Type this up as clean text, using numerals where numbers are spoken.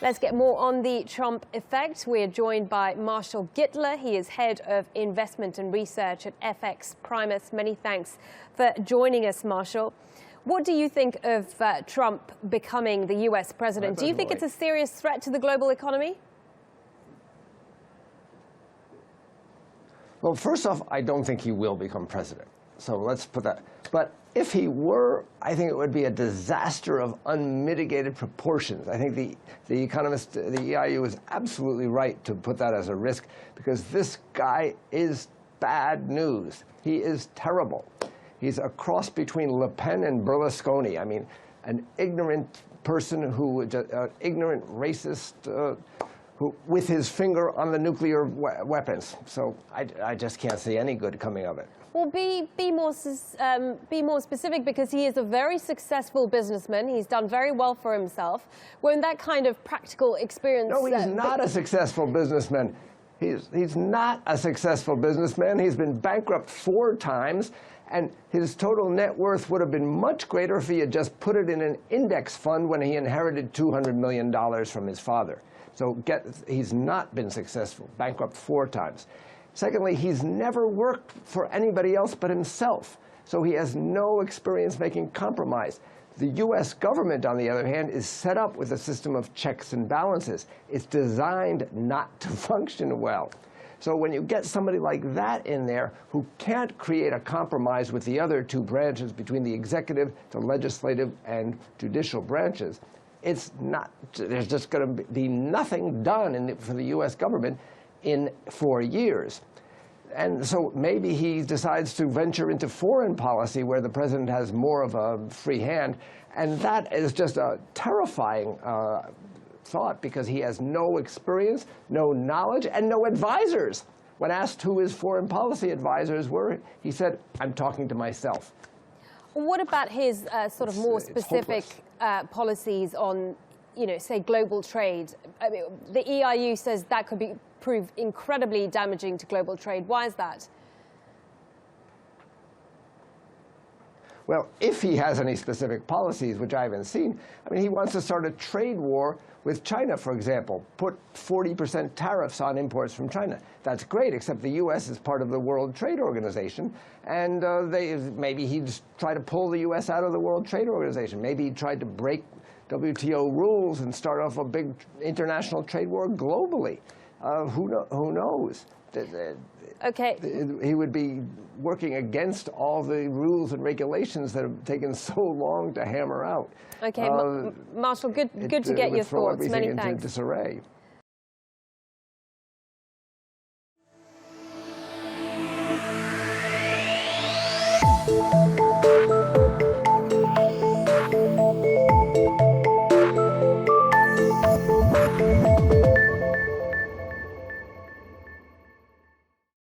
Let's get more on the Trump effect. We're joined by Marshall Gittler. He is head of investment and research at FXPRIMUS. Many thanks for joining us, Marshall. What do you think of Trump becoming the U.S. president? Do you think it's a serious threat to the global economy? Well, first off, I don't think he will become president. So let's put that. But if he were, I think it would be a disaster of unmitigated proportions. I think the economist, the EIU, is absolutely right to put that as a risk, because this guy is bad news. He is terrible. He's a cross between Le Pen and Berlusconi. I mean, an ignorant person an ignorant racist who, with his finger on the nuclear weapons. So I just can't see any good coming of it. Well, be more specific, because he is a very successful businessman. He's done very well for himself. Won't that kind of practical experience... No, he's not a successful businessman. He's not a successful businessman. He's been bankrupt 4 times, and his total net worth would have been much greater if he had just put it in an index fund when he inherited $200 million from his father. So he's not been successful, bankrupt 4 times. Secondly, he's never worked for anybody else but himself, so he has no experience making compromise. The U.S. government, on the other hand, is set up with a system of checks and balances. It's designed not to function well. So when you get somebody like that in there who can't create a compromise with the other 2 branches, between the executive, the legislative, and judicial branches, there's just going to be nothing done for the U.S. government in 4 years. And so maybe he decides to venture into foreign policy, where the president has more of a free hand. And that is just a terrifying thought, because he has no experience, no knowledge, and no advisors. When asked who his foreign policy advisors were, he said, "I'm talking to myself." What about his sort of more specific policies on, say, global trade? I mean, the EIU says that could prove incredibly damaging to global trade. Why is that? Well, if he has any specific policies, which I haven't seen, I mean, he wants to start a trade war with China, for example, put 40% tariffs on imports from China. That's great, except the U.S. is part of the World Trade Organization, and maybe he'd try to pull the U.S. out of the World Trade Organization. Maybe he tried to break WTO rules and start off a big international trade war globally. Who knows? Okay. He would be working against all the rules and regulations that have taken so long to hammer out. Okay, Marshall, good to get your thoughts. Many thanks. Into disarray.